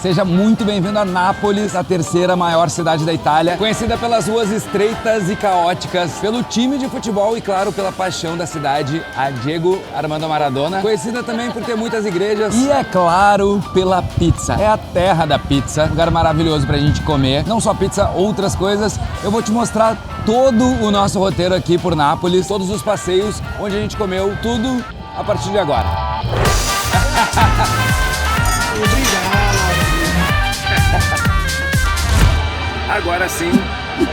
Seja muito bem-vindo a Nápoles, a terceira maior cidade da Itália, conhecida pelas ruas estreitas e caóticas, pelo time de futebol e, claro, pela paixão da cidade, a Diego Armando Maradona, conhecida também por ter muitas igrejas e, é claro, pela pizza. É a terra da pizza, lugar maravilhoso pra gente comer, não só pizza, outras coisas. Eu vou te mostrar todo o nosso roteiro aqui por Nápoles, todos os passeios, onde a gente comeu, tudo a partir de agora. Obrigado. Agora sim,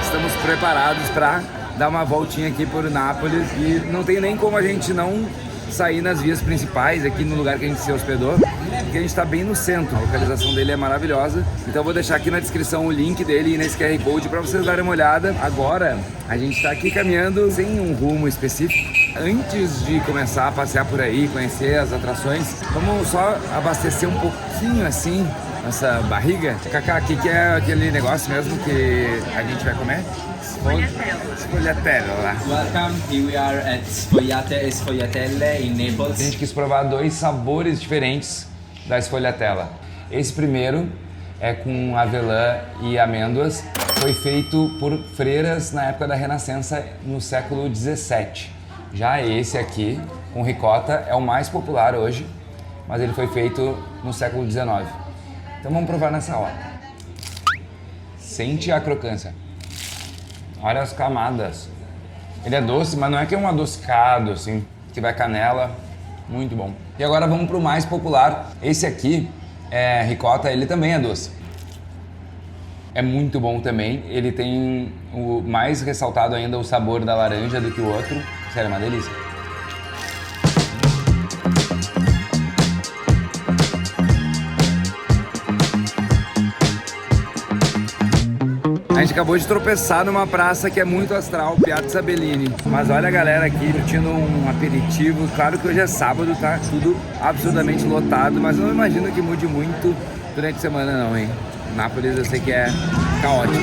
estamos preparados para dar uma voltinha aqui por Nápoles e não tem nem como a gente não sair nas vias principais aqui no lugar que a gente se hospedou, porque a gente está bem no centro, a localização dele é maravilhosa. Então eu vou deixar aqui na descrição o link dele e nesse QR Code para vocês darem uma olhada. Agora a gente está aqui caminhando sem um rumo específico. Antes de começar a passear por aí, conhecer as atrações, vamos só abastecer um pouquinho assim nossa barriga. Cacá, o que é aquele negócio mesmo que a gente vai comer? Sfogliatella. Welcome, here we are at Sfogliatella in Naples. A gente quis provar dois sabores diferentes da sfogliatella. Esse primeiro é com avelã e amêndoas. Foi feito por freiras na época da Renascença, no século 17. Já esse aqui, com ricota, é o mais popular hoje, mas ele foi feito no século 19. Então vamos provar nessa hora. Sente a crocância. Olha as camadas. Ele é doce, mas não é que é um adocicado, assim, que vai canela. Muito bom. E agora vamos pro mais popular. Esse aqui, ricota, ele também é doce. É muito bom também. Ele tem o mais ressaltado ainda o sabor da laranja do que o outro. Sério, é uma delícia. A gente acabou de tropeçar numa praça que é muito astral, Piazza Bellini. Mas olha a galera aqui curtindo um aperitivo. Claro que hoje é sábado, tá tudo absolutamente lotado, mas eu não imagino que mude muito durante a semana não, hein? Nápoles eu sei que é caótico.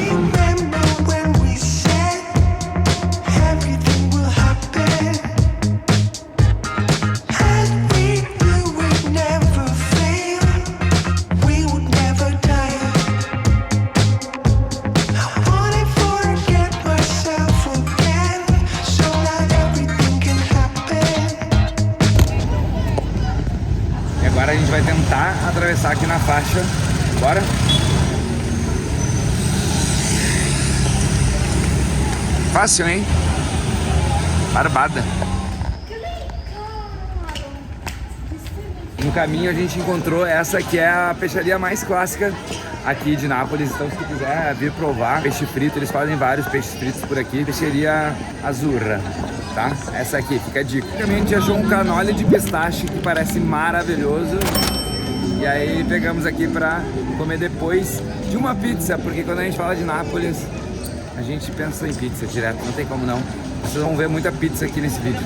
Agora a gente vai tentar atravessar aqui na faixa. Bora? Fácil, hein? Barbada. No caminho a gente encontrou essa que é a peixaria mais clássica aqui de Nápoles. Então se tu quiser vir provar peixe frito, eles fazem vários peixes fritos por aqui. Peixaria Azzurra, tá? Essa aqui, fica a dica. Também a gente achou um canole de pistache que parece maravilhoso. E aí pegamos aqui pra comer depois de uma pizza, porque quando a gente fala de Nápoles, a gente pensa em pizza direto, não tem como não. Vocês vão ver muita pizza aqui nesse vídeo.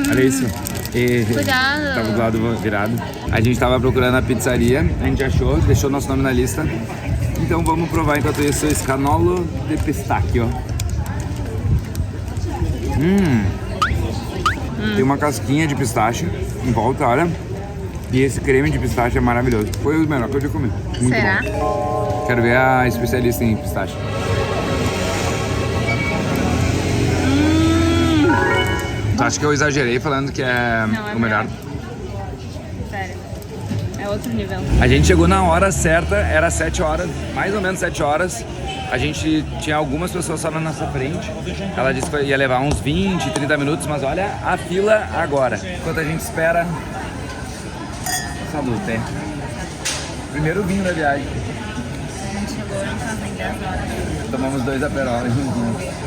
Olha isso. Cuidado. Tava do lado virado. A gente tava procurando a pizzaria, a gente achou, deixou nosso nome na lista. Então vamos provar enquanto isso esse canolo de pistacchio. Tem uma casquinha de pistache em volta, olha. E esse creme de pistache é maravilhoso. Foi o melhor que eu já comi. Muito Será? bom. Quero ver a especialista em pistache. Acho que eu exagerei falando que é o melhor. Sério. É outro nível. A gente chegou na hora certa, era 7 horas, mais ou menos 7 horas. A gente tinha algumas pessoas só na nossa frente. Ela disse que ia levar uns 20, 30 minutos, mas olha a fila agora. Enquanto a gente espera... Salute. Primeiro vinho da viagem. A gente chegou, não fazem 10 horas. Tomamos 2 Aperol juntos.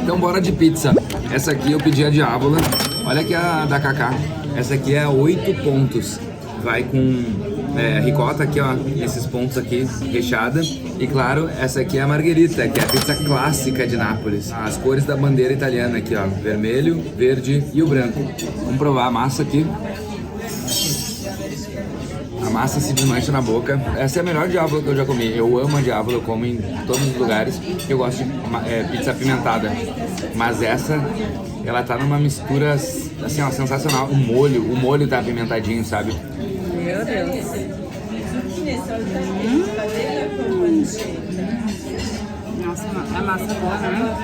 Então bora de pizza. Essa aqui eu pedi a Diavola. Olha aqui a da Cacá. Essa aqui é 8 pontos. Vai com ricota aqui, ó, esses pontos aqui, recheada. E claro, essa aqui é a margherita, que é a pizza clássica de Nápoles. As cores da bandeira italiana aqui, ó. Vermelho, verde e o branco. Vamos provar a massa aqui. A massa se desmancha na boca. Essa é a melhor diavola que eu já comi. Eu amo a diavola, eu como em todos os lugares. Eu gosto de pizza apimentada. Mas essa, ela tá numa mistura, assim, ó, sensacional. O molho tá apimentadinho, sabe? Meu Deus. Nossa, a massa boa, né?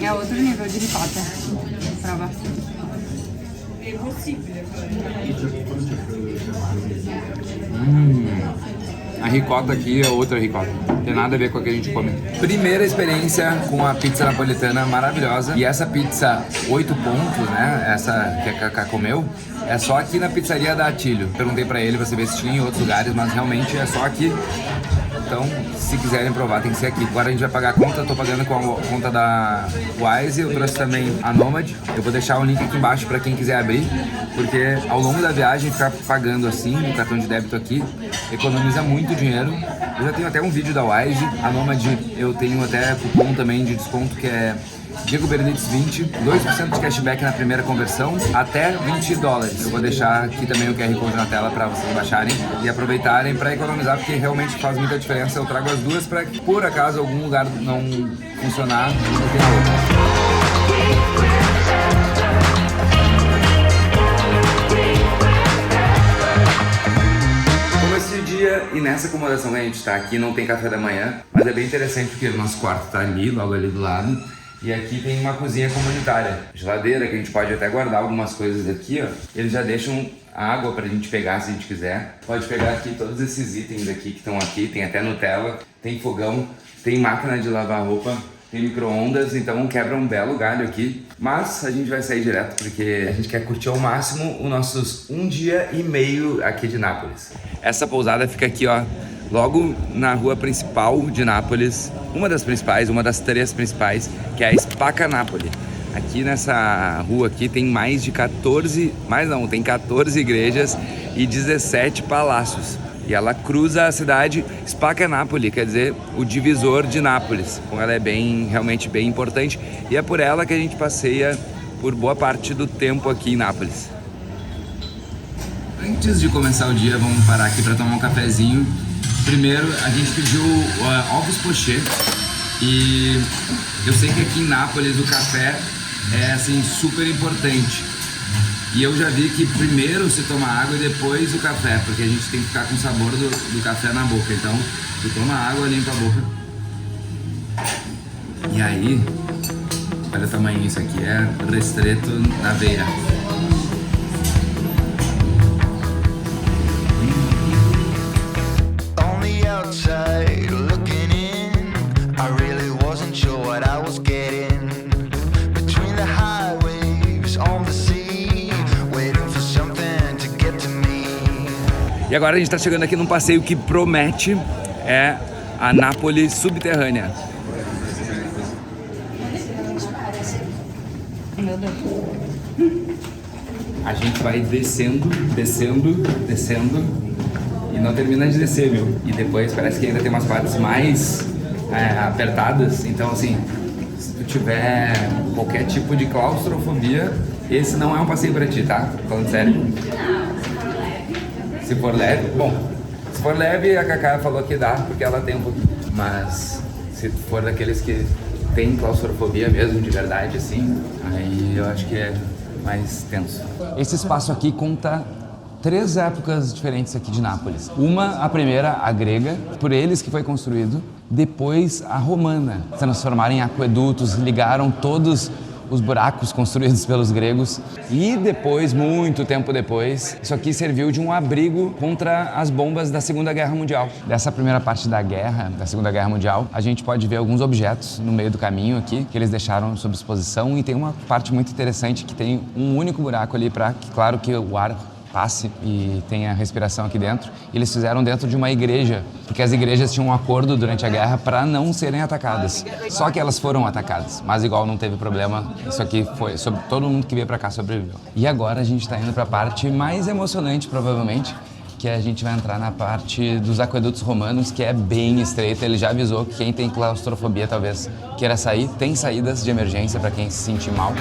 É outro nível de ricota. Prova. A ricota aqui é outra ricota. Não tem nada a ver com a que a gente come. Primeira experiência com a pizza napolitana maravilhosa. E essa pizza 8 pontos, né? Essa que a Cacá comeu, é só aqui na pizzaria da Atílio. Perguntei pra ele, você vê se tinha em outros lugares, mas realmente é só aqui. Então, se quiserem provar, tem que ser aqui. Agora a gente vai pagar a conta, eu tô pagando com a conta da Wise, eu trouxe também a Nomad. Eu vou deixar o link aqui embaixo para quem quiser abrir, porque ao longo da viagem ficar pagando assim, no cartão de débito aqui, economiza muito dinheiro. Eu já tenho até um vídeo da Wise, a Nomad eu tenho até cupom também de desconto que é Diego Berenice 20, 2% de cashback na primeira conversão, até $20. Eu vou deixar aqui também o QR Code na tela para vocês baixarem e aproveitarem para economizar, porque realmente faz muita diferença. Eu trago as duas para que, por acaso, algum lugar não funcionar, eu tenho a outra. E nessa acomodação que a gente está aqui não tem café da manhã, mas é bem interessante porque o nosso quarto está ali, logo ali do lado. E aqui tem uma cozinha comunitária, geladeira, que a gente pode até guardar algumas coisas aqui, ó. Eles já deixam água pra gente pegar se a gente quiser. Pode pegar aqui todos esses itens aqui que estão aqui, tem até Nutella, tem fogão, tem máquina de lavar roupa, tem micro-ondas, então quebra um belo galho aqui. Mas a gente vai sair direto porque a gente quer curtir ao máximo os nossos 1 dia e meio aqui de Nápoles. Essa pousada fica aqui, ó, logo na rua principal de Nápoles, uma das 3 principais, que é a Spacca Napoli. Aqui nessa rua aqui tem tem 14 igrejas e 17 palácios. E ela cruza a cidade Spacca Napoli, quer dizer, o divisor de Nápoles. Então ela é realmente bem importante e é por ela que a gente passeia por boa parte do tempo aqui em Nápoles. Antes de começar o dia, vamos parar aqui para tomar um cafezinho. Primeiro, a gente pediu ovos pochê e eu sei que aqui em Nápoles o café é assim super importante. E eu já vi que primeiro se toma água e depois o café, porque a gente tem que ficar com o sabor do café na boca. Então, tu toma água, limpa a boca. E aí, olha o tamanho, isso aqui é ristretto na veia. E agora a gente está chegando aqui num passeio que promete, é a Nápoles subterrânea. Meu Deus. A gente vai descendo e não termina de descer, viu? E depois parece que ainda tem umas partes mais apertadas, então assim, se tu tiver qualquer tipo de claustrofobia, esse não é um passeio pra ti, tá? Falando sério. Se for leve, se for leve, a Cacá falou que dá, porque ela tem um pouquinho. Mas se for daqueles que tem claustrofobia mesmo, de verdade, assim, aí eu acho que é mais tenso. Esse espaço aqui conta 3 épocas diferentes aqui de Nápoles. A primeira, a grega, por eles que foi construído. Depois, a romana. Se transformaram em aquedutos, ligaram todos os buracos construídos pelos gregos. E depois, muito tempo depois, isso aqui serviu de um abrigo contra as bombas da Segunda Guerra Mundial. Dessa primeira parte da Segunda Guerra Mundial, a gente pode ver alguns objetos no meio do caminho aqui, que eles deixaram sob exposição, e tem uma parte muito interessante que tem um único buraco ali para que, claro, que o ar passe e tenha respiração aqui dentro. Eles fizeram dentro de uma igreja, porque as igrejas tinham um acordo durante a guerra para não serem atacadas. Só que elas foram atacadas, mas igual não teve problema. Isso aqui foi todo mundo que veio para cá sobreviveu. E agora a gente está indo para a parte mais emocionante, provavelmente, que a gente vai entrar na parte dos aquedutos romanos, que é bem estreita. Ele já avisou que quem tem claustrofobia talvez queira sair. Tem saídas de emergência para quem se sentir mal.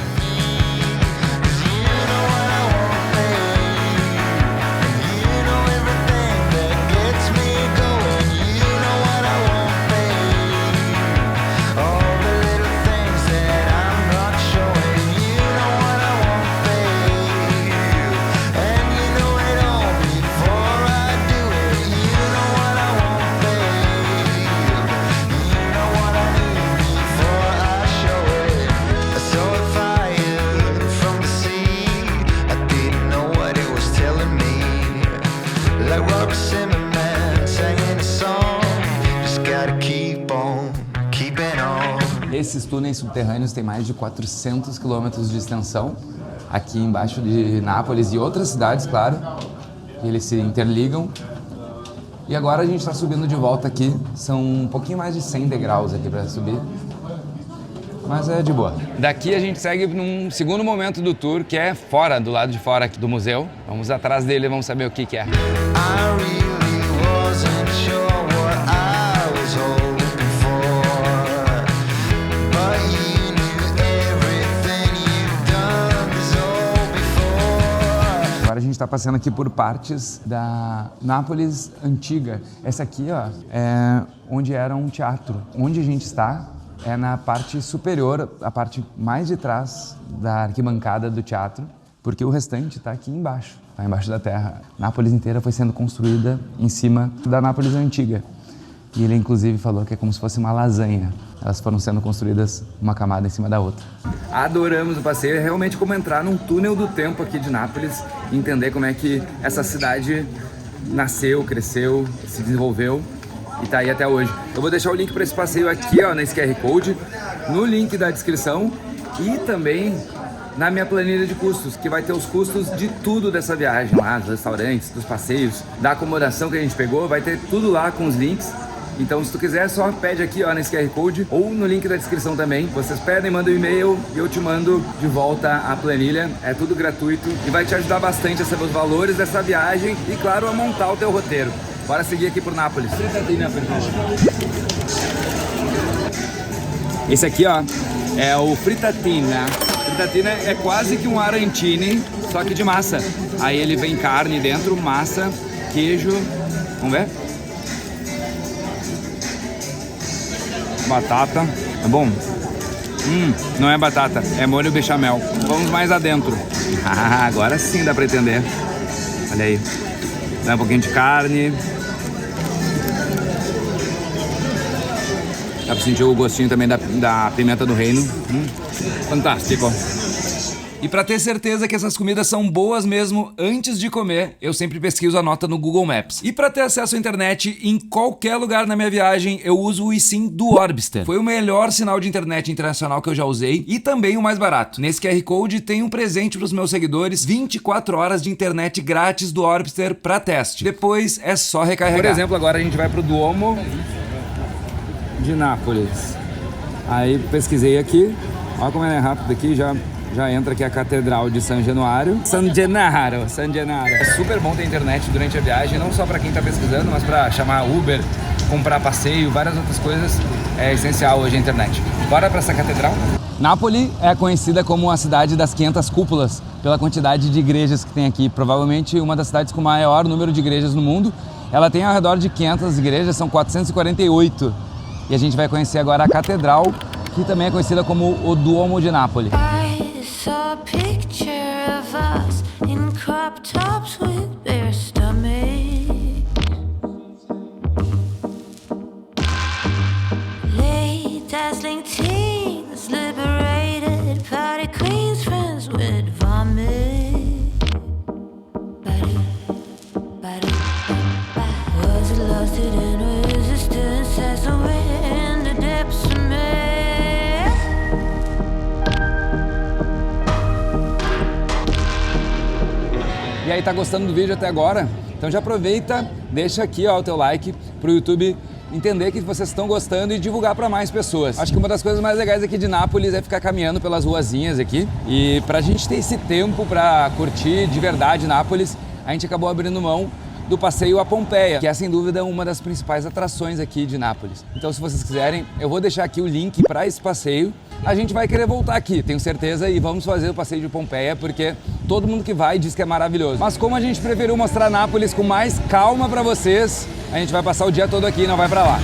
Esses túneis subterrâneos têm mais de 400 quilômetros de extensão aqui embaixo de Nápoles e outras cidades, claro. Eles se interligam. E agora a gente está subindo de volta aqui. São um pouquinho mais de 100 degraus aqui para subir. Mas é de boa. Daqui a gente segue num segundo momento do tour, que é fora, do lado de fora aqui do museu. Vamos atrás dele e vamos saber o que é. A gente está passando aqui por partes da Nápoles antiga. Essa aqui, ó, é onde era um teatro. Onde a gente está é na parte superior, a parte mais de trás da arquibancada do teatro, porque o restante está aqui embaixo, está embaixo da terra. Nápoles inteira foi sendo construída em cima da Nápoles antiga. E ele, inclusive, falou que é como se fosse uma lasanha. Elas foram sendo construídas uma camada em cima da outra. Adoramos o passeio, é realmente como entrar num túnel do tempo aqui de Nápoles e entender como é que essa cidade nasceu, cresceu, se desenvolveu e tá aí até hoje. Eu vou deixar o link para esse passeio aqui, ó, nesse QR Code, no link da descrição e também na minha planilha de custos, que vai ter os custos de tudo dessa viagem lá, dos restaurantes, dos passeios, da acomodação que a gente pegou, vai ter tudo lá com os links. Então, se tu quiser, só pede aqui, ó, nesse QR Code ou no link da descrição também. Vocês pedem, mandam um e-mail e eu te mando de volta a planilha. É tudo gratuito e vai te ajudar bastante a saber os valores dessa viagem e, claro, a montar o teu roteiro. Bora seguir aqui por Nápoles. Esse aqui, ó, é o frittatina. Frittatina é quase que um arancine, só que de massa. Aí ele vem carne dentro, massa, queijo. Vamos ver? Batata, é bom? Não é batata, é molho bechamel. Vamos mais adentro. Agora sim dá pra entender. Olha aí. Dá um pouquinho de carne. Dá pra sentir o gostinho também da pimenta do reino. Fantástico. E para ter certeza que essas comidas são boas mesmo antes de comer, eu sempre pesquiso a nota no Google Maps. E para ter acesso à internet em qualquer lugar na minha viagem, eu uso o eSIM do Orbster. Foi o melhor sinal de internet internacional que eu já usei e também o mais barato. Nesse QR Code tem um presente para os meus seguidores, 24 horas de internet grátis do Orbster para teste. Depois é só recarregar. Por exemplo, agora a gente vai pro Duomo de Nápoles. Aí pesquisei aqui, olha como é rápido aqui, já entra aqui a Catedral de San Gennaro. San Gennaro. É super bom ter internet durante a viagem, não só para quem tá pesquisando, mas para chamar Uber, comprar passeio, várias outras coisas. É essencial hoje a internet. Bora para essa catedral? Nápoles é conhecida como a cidade das 500 cúpulas, pela quantidade de igrejas que tem aqui. Provavelmente uma das cidades com o maior número de igrejas no mundo. Ela tem ao redor de 500 igrejas, são 448. E a gente vai conhecer agora a catedral, que também é conhecida como o Duomo de Nápoles. Saw a picture of us in crop tops with bare stomachs. Late dazzling teens, liberated party queens, friends with vomit. Was it lost in resistance as the wind the depths of me? E aí, tá gostando do vídeo até agora? Então já aproveita, deixa aqui, ó, o teu like pro YouTube entender que vocês estão gostando e divulgar para mais pessoas. Acho que uma das coisas mais legais aqui de Nápoles é ficar caminhando pelas ruazinhas aqui. E pra gente ter esse tempo pra curtir de verdade Nápoles, a gente acabou abrindo mão do passeio a Pompeia, que é sem dúvida uma das principais atrações aqui de Nápoles. Então, se vocês quiserem, eu vou deixar aqui o link para esse passeio. A gente vai querer voltar aqui, tenho certeza, e vamos fazer o passeio de Pompeia, porque todo mundo que vai diz que é maravilhoso. Mas como a gente preferiu mostrar Nápoles com mais calma para vocês, a gente vai passar o dia todo aqui e não vai para lá.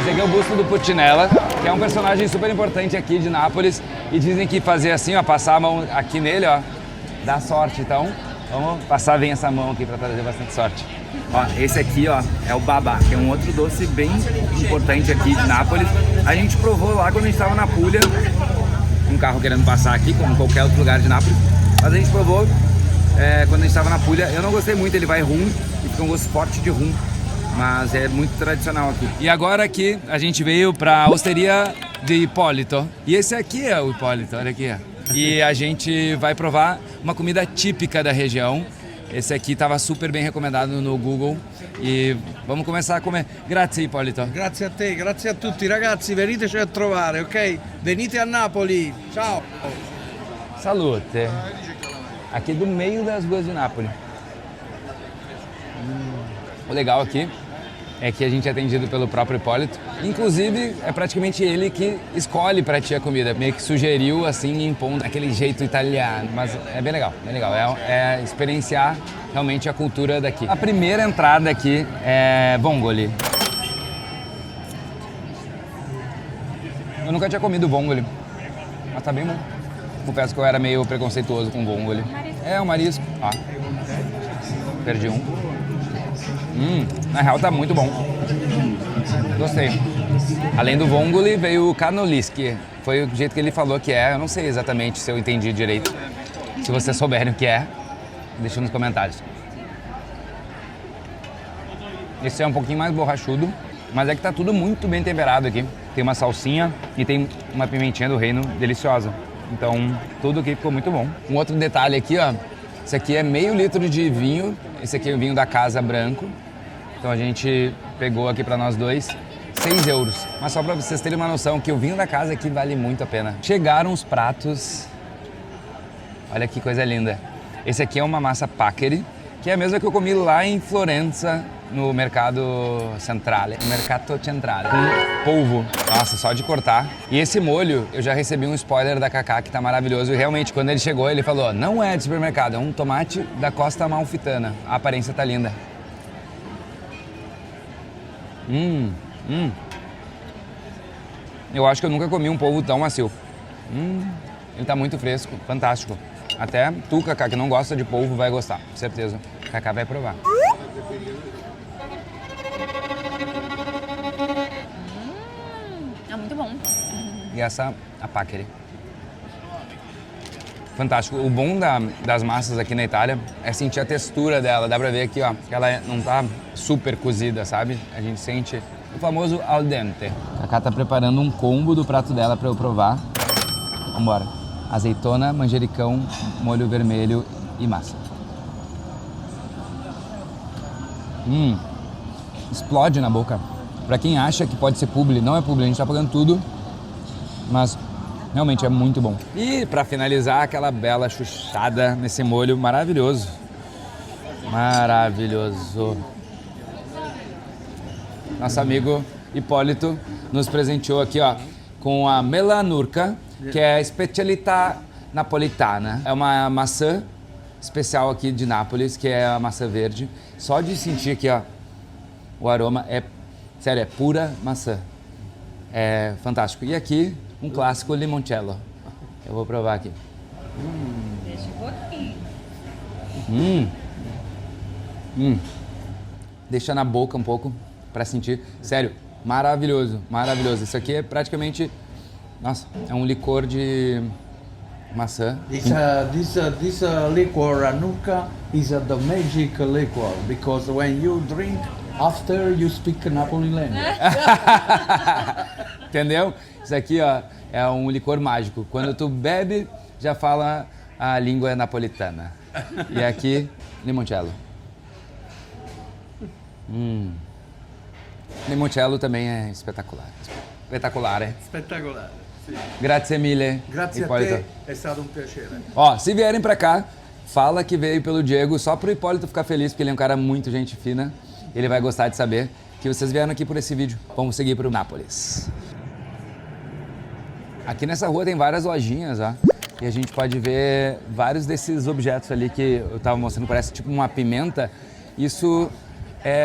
Esse aqui é o busto do Puccinella, que é um personagem super importante aqui de Nápoles, e dizem que fazer assim, ó, passar a mão aqui nele, ó, dá sorte. Então, vamos passar bem essa mão aqui para trazer bastante sorte. Ó, esse aqui, ó, é o babá, que é um outro doce bem importante aqui de Nápoles. A gente provou lá quando a gente estava na Puglia, um carro querendo passar aqui, como em qualquer outro lugar de Nápoles. Mas a gente provou quando a gente estava na Puglia. Eu não gostei muito, ele vai rum e fica um gosto forte de rum. Mas é muito tradicional aqui. E agora aqui a gente veio para a Osteria de Ippolito. E esse aqui é o Ippolito, olha aqui. E a gente vai provar uma comida típica da região. Esse aqui estava super bem recomendado no Google. E vamos começar a comer. Grazie Ippolito. Grazie a te, grazie a tutti ragazzi, veniteci a trovare, ok? Venite a Napoli, ciao! Salute. Aqui do meio das ruas de Nápoles. O legal aqui é que a gente é atendido pelo próprio Ippolito. Inclusive, é praticamente ele que escolhe pra ti a comida. Meio que sugeriu, assim, impondo aquele jeito italiano. Mas é bem legal, bem legal. É experienciar realmente a cultura daqui. A primeira entrada aqui é vongole. Eu nunca tinha comido vongole, mas tá bem bom. Confesso que eu era meio preconceituoso com vongole. É um marisco. Ó, perdi um. Na real tá muito bom. Gostei. Além do vongole veio o cannoli, que foi o jeito que ele falou que é. Eu não sei exatamente se eu entendi direito. Se vocês souberem o que é, deixa nos comentários. Esse é um pouquinho mais borrachudo, mas é que tá tudo muito bem temperado aqui. Tem uma salsinha e tem uma pimentinha do reino deliciosa. Então, tudo aqui ficou muito bom. Um outro detalhe aqui, ó. Esse aqui é meio litro de vinho. Esse aqui é o vinho da Casa Branco. Então a gente pegou aqui para nós dois 6 euros. Mas só para vocês terem uma noção que o vinho da casa aqui vale muito a pena. Chegaram os pratos. Olha que coisa linda. Esse aqui é uma massa paccheri, que é a mesma que eu comi lá em Florença, no Mercato Centrale. Mercato Centrale. Com polvo. Nossa, só de cortar. E esse molho, eu já recebi um spoiler da Cacá, que tá maravilhoso. E realmente, quando ele chegou, ele falou, não é de supermercado, é um tomate da Costa Amalfitana. A aparência tá linda. Eu acho que eu nunca comi um polvo tão macio. Ele tá muito fresco, fantástico. Até tu, Cacá, que não gosta de polvo, vai gostar, certeza. Cacá vai provar. É muito bom. E essa, a paccheri. Fantástico. O bom das massas aqui na Itália é sentir a textura dela. Dá pra ver aqui, ó, que ela não tá super cozida, sabe? A gente sente o famoso al dente. A Cacá tá preparando um combo do prato dela pra eu provar. Vambora. Azeitona, manjericão, molho vermelho e massa. Explode na boca. Pra quem acha que pode ser publi, não é publi, a gente tá pagando tudo, mas realmente é muito bom. E pra finalizar, aquela bela chuchada nesse molho maravilhoso. Maravilhoso. Nosso amigo Ippolito nos presenteou aqui, ó, com a melanurca, que é a especialità napolitana. É uma maçã especial aqui de Nápoles, que é a maçã verde. Só de sentir aqui, ó, o aroma é, sério, é pura maçã. É fantástico. E aqui, um clássico limoncello. Eu vou provar aqui. Deixa um pouquinho. Deixa na boca um pouco pra sentir. Sério, maravilhoso, maravilhoso. Isso aqui é praticamente, nossa, é um licor de maçã. This liquor Ranucca is the magic liquor because when you drink After you speak Napoli language. Entendeu? Isso aqui, ó, é um licor mágico. Quando tu bebe, já fala a língua napolitana. E aqui, limoncello. Limoncello também é espetacular. Espetacular, é? Spettacolare. Sì. Grazie mille. Grazie a Hipólito. te, è stato un piacere. Ó, se vierem pra cá, fala que veio pelo Diego, só pro Hipólito ficar feliz, porque ele é um cara muito gente fina. Ele vai gostar de saber que vocês vieram aqui por esse vídeo. Vamos seguir pro Nápoles. Aqui nessa rua tem várias lojinhas, ó. E a gente pode ver vários desses objetos ali que eu tava mostrando, parece tipo uma pimenta. Isso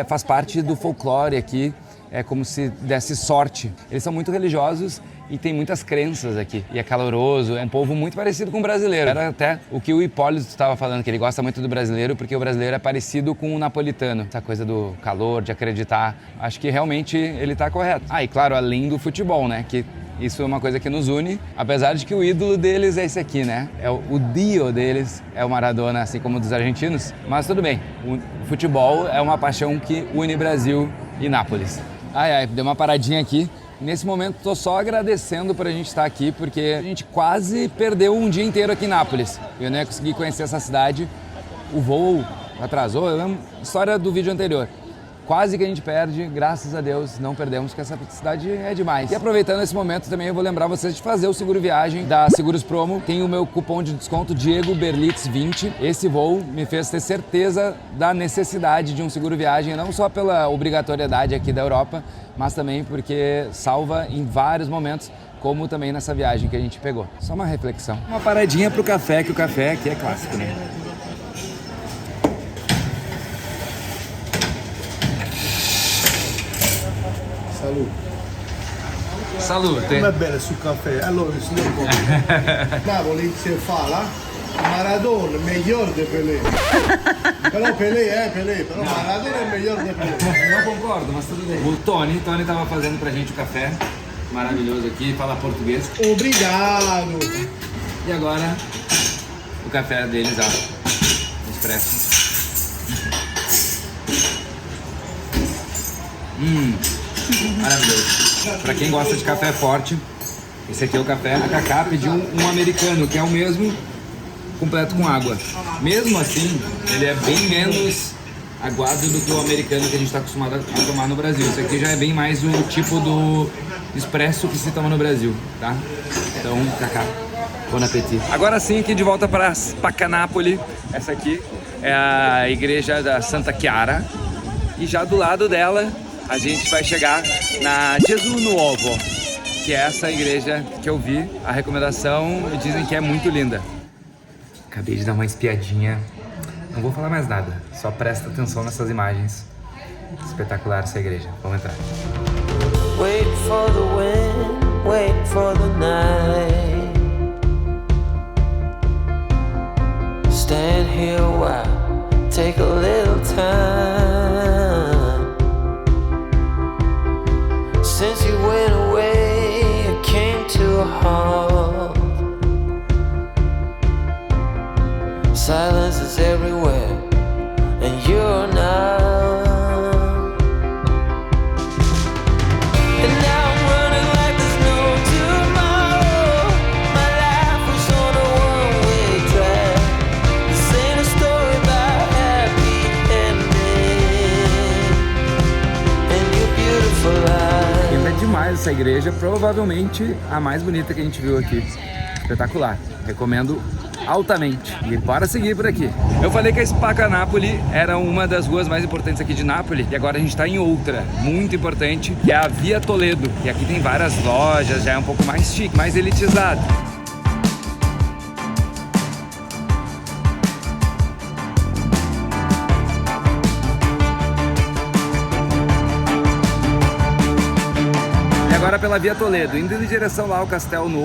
faz parte do folclore aqui, é como se desse sorte. Eles são muito religiosos e tem muitas crenças aqui. E é caloroso, é um povo muito parecido com o brasileiro. Era até o que o Hipólito estava falando, que ele gosta muito do brasileiro, porque o brasileiro é parecido com o napolitano. Essa coisa do calor, de acreditar. Acho que realmente ele está correto. Ah, e claro, além do futebol, né? Que isso é uma coisa que nos une, apesar de que o ídolo deles é esse aqui, né? O dio deles é o Maradona, assim como o dos argentinos. Mas tudo bem, o futebol é uma paixão que une Brasil e Nápoles. Ai, deu uma paradinha aqui. Nesse momento, estou só agradecendo por a gente estar aqui, porque a gente quase perdeu um dia inteiro aqui em Nápoles. Eu não ia conseguir conhecer essa cidade. O voo atrasou, eu lembro a história do vídeo anterior. Quase que a gente perde, graças a Deus, não perdemos, porque essa cidade é demais. E aproveitando esse momento também, eu vou lembrar vocês de fazer o seguro viagem da Seguros Promo. Tem o meu cupom de desconto Diego Berlitz 20. Esse voo me fez ter certeza da necessidade de um seguro viagem, não só pela obrigatoriedade aqui da Europa, mas também porque salva em vários momentos, como também nessa viagem que a gente pegou. Só uma reflexão. Uma paradinha pro café, que o café aqui é clássico, né? Salute. Salute. Come bene sul caffè. Allora, signor Conte, Napoli se fala Maradona melhor de Pelé. Però Pelé, però Maradona é melhor de Pelé. Não concordo, mas tudo bem. O Tony tava fazendo pra gente o café maravilhoso aqui, fala português. Obrigado. E agora o café deles, ó, expresso. Maravilhoso. Pra quem gosta de café forte, esse aqui é o café. A Cacá pediu um americano, que é o mesmo, completo com água. Mesmo assim, ele é bem menos aguado do que o americano que a gente está acostumado a tomar no Brasil. Isso aqui já é bem mais o tipo do expresso que se toma no Brasil, tá? Então, Cacá, bon appétit. Agora sim, aqui de volta para Spaccanapoli. Essa aqui é a igreja da Santa Chiara. E já do lado dela, a gente vai chegar na Gesù Nuovo, que é essa igreja que eu vi a recomendação e dizem que é muito linda. Acabei de dar uma espiadinha, não vou falar mais nada, só presta atenção nessas imagens. Espetacular essa igreja, vamos entrar. Wait for the wind, wait for the night. Stand here a while, take a little time. Since you went away, it came to a halt. Silence is everywhere, and you're not. And now I'm running like there's no tomorrow. My life was on a one-way track. This ain't a story about happy ending. And your beautiful eyes. Linda demais essa igreja, provavelmente a mais bonita que a gente viu aqui. Espetacular, recomendo altamente. E bora seguir por aqui. Eu falei que a Spaccanapoli era uma das ruas mais importantes aqui de Nápoles e agora a gente está em outra, muito importante, que é a Via Toledo. E aqui tem várias lojas, já é um pouco mais chique, mais elitizado. Agora pela Via Toledo, indo em direção lá ao Castelo do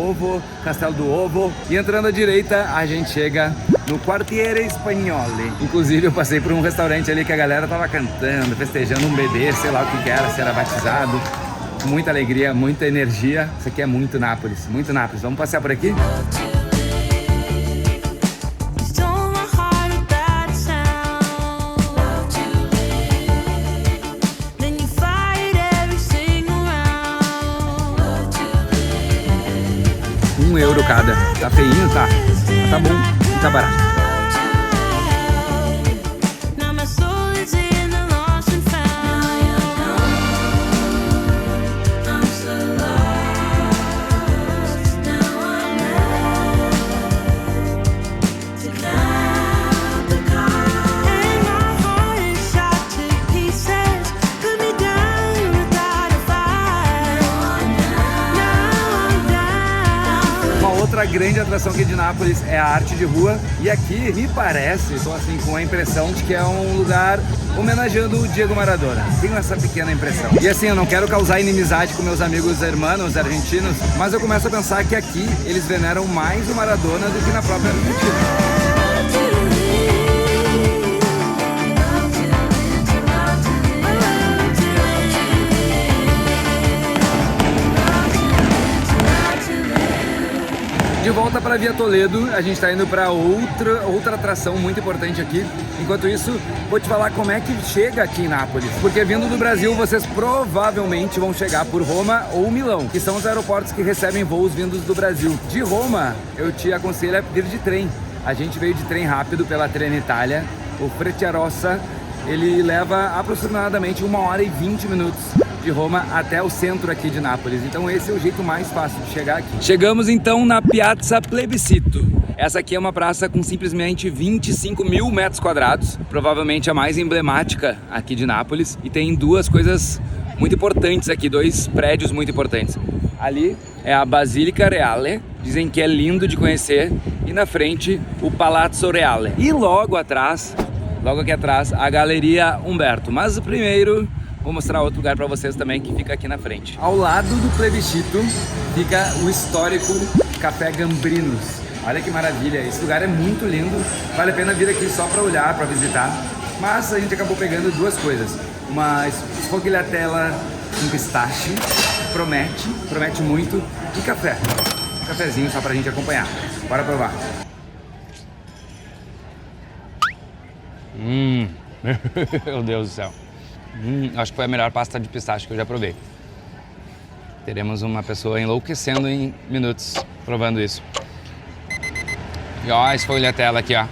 Ovo, e entrando à direita a gente chega no Quartiere Spagnoli. Inclusive eu passei por um restaurante ali que a galera tava cantando, festejando um bebê, sei lá o que era, se era batizado. Muita alegria, muita energia. Isso aqui é muito Nápoles, muito Nápoles. Vamos passear por aqui? cocada. Tá feinho, tá? Mas tá bom e tá barato. Now my soul is in the lost and found. I'm so lost. Now I'm ready to climb the car. And my heart is shot to pieces. Put me down without a fight. Now I'm down. Uma outra grande atração aqui de Nápoles é a arte de rua. E aqui me parece, estou assim com a impressão de que é um lugar homenageando o Diego Maradona. Tenho essa pequena impressão. E assim, eu não quero causar inimizade com meus amigos hermanos argentinos, mas eu começo a pensar que aqui eles veneram mais o Maradona do que na própria Argentina. De volta para Via Toledo, a gente está indo para outra atração muito importante aqui. Enquanto isso, vou te falar como é que chega aqui em Nápoles. Porque vindo do Brasil, vocês provavelmente vão chegar por Roma ou Milão, que são os aeroportos que recebem voos vindos do Brasil. De Roma, eu te aconselho a vir de trem. A gente veio de trem rápido pela Trenitalia. O Frecciarossa, ele leva aproximadamente 1h20 de Roma até o centro aqui de Nápoles. Então esse é o jeito mais fácil de chegar aqui. Chegamos então na Piazza Plebiscito. Essa aqui é uma praça com simplesmente 25 mil metros quadrados, provavelmente a mais emblemática aqui de Nápoles. E tem duas coisas muito importantes aqui, dois prédios muito importantes. Ali é a Basilica Reale, dizem que é lindo de conhecer, e na frente o Palazzo Reale. E logo aqui atrás, a Galeria Umberto. Mas primeiro vou mostrar outro lugar para vocês também que fica aqui na frente. Ao lado do Plebiscito fica o histórico Café Gambrinos. Olha que maravilha, esse lugar é muito lindo, vale a pena vir aqui só para olhar, para visitar. Mas a gente acabou pegando duas coisas, uma sfogliatella com pistache, promete muito, e café. Um cafezinho só pra gente acompanhar. Bora provar. Meu Deus do céu. Acho que foi a melhor pasta de pistache que eu já provei. Teremos uma pessoa enlouquecendo em minutos provando isso. E ó, a esfogliatella aqui, ó.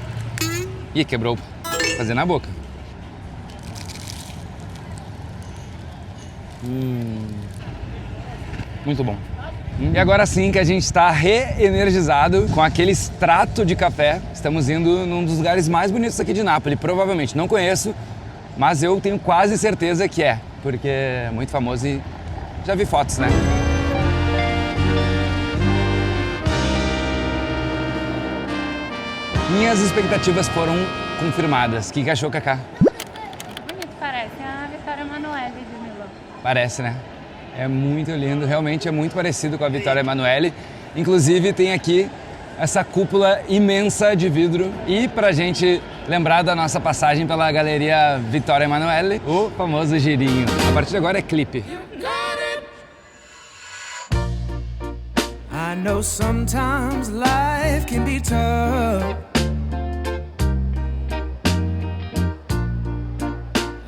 Ih, quebrou. Vou fazer na boca. Muito bom. E agora sim que a gente está reenergizado com aquele extrato de café. Estamos indo num dos lugares mais bonitos aqui de Nápoles. Provavelmente, não conheço, mas eu tenho quase certeza que é, porque é muito famoso e já vi fotos, né? Minhas expectativas foram confirmadas. O que achou, Cacá? Bonito, parece a Vittorio Emanuele de Milão. Parece, né? É muito lindo, realmente é muito parecido com a Vittorio Emanuele. Inclusive tem aqui essa cúpula imensa de vidro. E pra gente lembrar da nossa passagem pela Galeria Vittorio Emanuele, o famoso girinho. A partir de agora é clipe. I know sometimes life can be tough,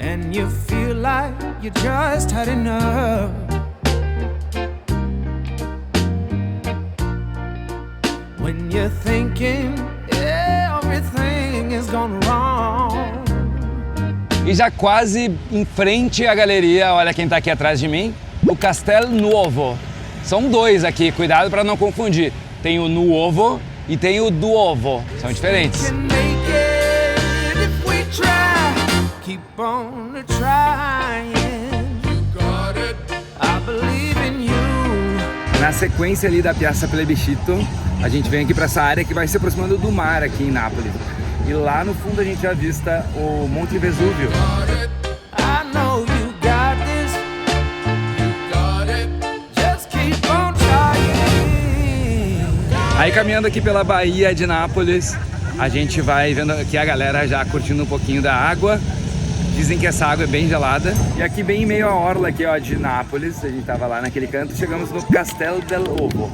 and you feel like you just had enough. When you're thinking everything is gone wrong. E já quase em frente à galeria, olha quem tá aqui atrás de mim, o Castel Nuovo. São dois aqui, cuidado para não confundir. Tem o Nuovo e tem o Duovo, são diferentes. Can make it if we try. Keep on trying. You got it. I believe in you. Na sequência ali da Piazza Plebiscito, a gente vem aqui para essa área que vai se aproximando do mar aqui em Nápoles. E lá no fundo a gente já avista o Monte Vesúvio. I know you got this. You got it. Just keep on trying. Aí caminhando aqui pela Baía de Nápoles, a gente vai vendo aqui a galera já curtindo um pouquinho da água. Dizem que essa água é bem gelada. E aqui bem em meio à orla aqui, ó, de Nápoles, a gente tava lá naquele canto, chegamos no Castel del Ovo.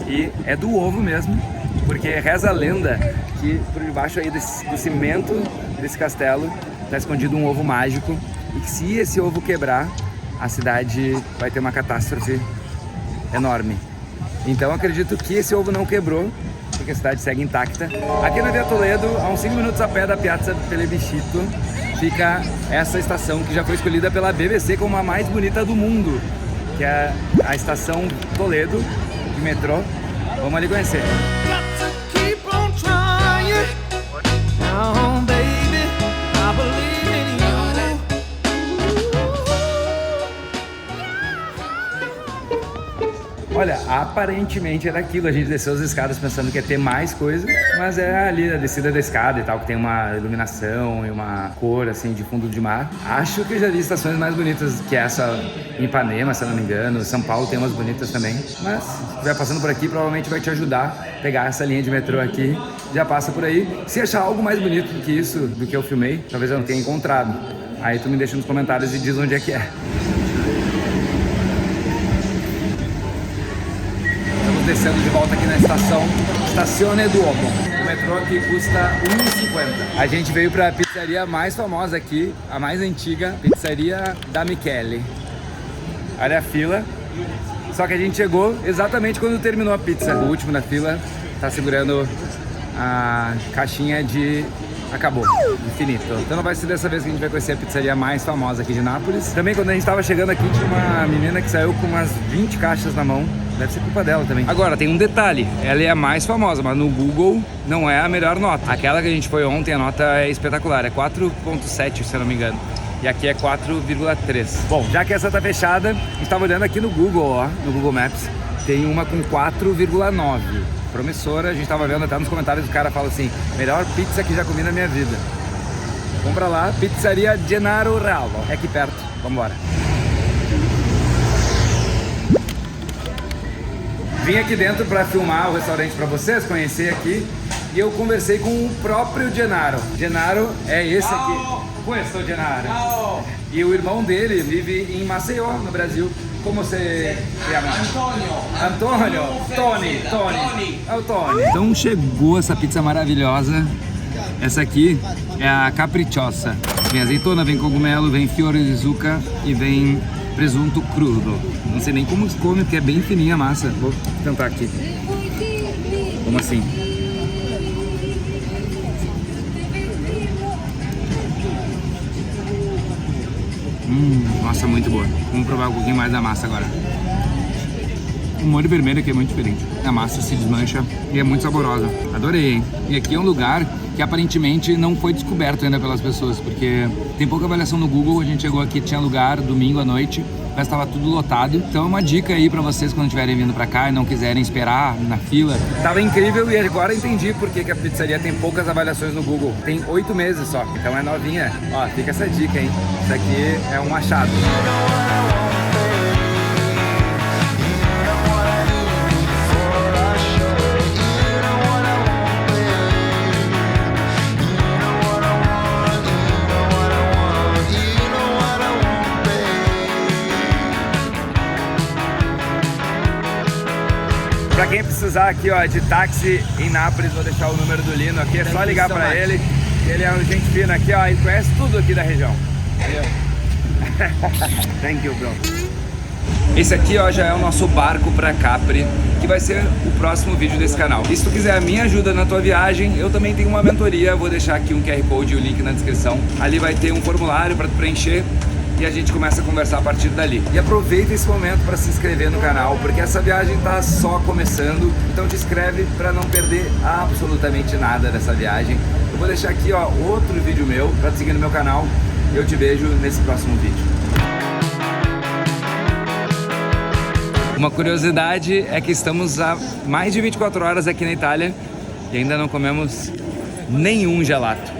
E é do ovo mesmo, porque reza a lenda que por debaixo aí do cimento desse castelo tá escondido um ovo mágico. E que se esse ovo quebrar, a cidade vai ter uma catástrofe enorme. Então acredito que esse ovo não quebrou, porque a cidade segue intacta. Aqui na Via Toledo, a uns 5 minutos a pé da Piazza Plebiscito, fica essa estação que já foi escolhida pela BBC como a mais bonita do mundo, que é a estação Toledo de metrô. Vamos ali conhecer. Olha, aparentemente era aquilo, a gente desceu as escadas pensando que ia ter mais coisa, mas é ali a descida da escada e tal, que tem uma iluminação e uma cor assim de fundo de mar. Acho que já vi estações mais bonitas que essa em Ipanema, se eu não me engano. São Paulo tem umas bonitas também, mas se estiver passando por aqui, provavelmente vai te ajudar a pegar essa linha de metrô aqui, já passa por aí. Se achar algo mais bonito do que isso, do que eu filmei, talvez eu não tenha encontrado. Aí tu me deixa nos comentários e diz onde é que é. Descendo de volta aqui na estação Stazione Duomo. O metrô aqui custa 1,50. A gente veio para a pizzaria mais famosa aqui, a mais antiga, Pizzaria da Michele. Olha a fila. Só que a gente chegou exatamente quando terminou a pizza. O último na fila tá segurando a caixinha de acabou, infinito. Então não vai ser dessa vez que a gente vai conhecer a pizzaria mais famosa aqui de Nápoles. Também quando a gente tava chegando aqui tinha uma menina que saiu com umas 20 caixas na mão. Deve ser culpa dela também. Agora, tem um detalhe. Ela é a mais famosa, mas no Google não é a melhor nota. Aquela que a gente foi ontem, a nota é espetacular. É 4,7, se eu não me engano. E aqui é 4,3. Bom, já que essa tá fechada, a gente tava olhando aqui no Google, ó, no Google Maps. Tem uma com 4,9. Promissora, a gente tava vendo até nos comentários, o cara fala assim, melhor pizza que já comi na minha vida. Compra lá, Pizzaria Gennaro Rallo. É aqui perto, vambora. Vim aqui dentro para filmar o restaurante para vocês, conhecer aqui. E eu conversei com o próprio Gennaro. Gennaro é esse aqui. Conheço o Gennaro. E o irmão dele vive em Maceió, no Brasil. Como você chama? Antônio. Tony. É o Tony. Então chegou essa pizza maravilhosa. Essa aqui é a capricciosa. Vem azeitona, vem cogumelo, vem fiore de zucca e vem presunto crudo. Não sei nem como se come, porque é bem fininha a massa. Vou tentar aqui. Como assim? Nossa, muito boa. Vamos provar um pouquinho mais da massa agora. O molho vermelho aqui é muito diferente. A massa se desmancha e é muito saborosa. Adorei, hein? E aqui é um lugar que aparentemente não foi descoberto ainda pelas pessoas, porque tem pouca avaliação no Google. A gente chegou aqui, tinha lugar domingo à noite, mas estava tudo lotado. Então é uma dica aí pra vocês quando estiverem vindo pra cá e não quiserem esperar na fila. Tava incrível e agora entendi por que a pizzaria tem poucas avaliações no Google. Tem 8 meses só, então é novinha. Ó, fica essa dica, hein? Isso aqui é um achado. Pra quem precisar aqui, ó, de táxi em Nápoles, vou deixar o número do Lino aqui, é só ligar pra ele. Ele é um gente fina aqui, ó, e conhece tudo aqui da região. Valeu. Thank you, bro. Esse aqui, ó, já é o nosso barco pra Capri, que vai ser o próximo vídeo desse canal. E se tu quiser a minha ajuda na tua viagem, eu também tenho uma mentoria, vou deixar aqui um QR Code e o link na descrição. Ali vai ter um formulário pra tu preencher e a gente começa a conversar a partir dali. E aproveita esse momento para se inscrever no canal, porque essa viagem tá só começando, então te inscreve para não perder absolutamente nada dessa viagem. Eu vou deixar aqui, ó, outro vídeo meu para te seguir no meu canal e eu te vejo nesse próximo vídeo. Uma curiosidade é que estamos há mais de 24 horas aqui na Itália e ainda não comemos nenhum gelato.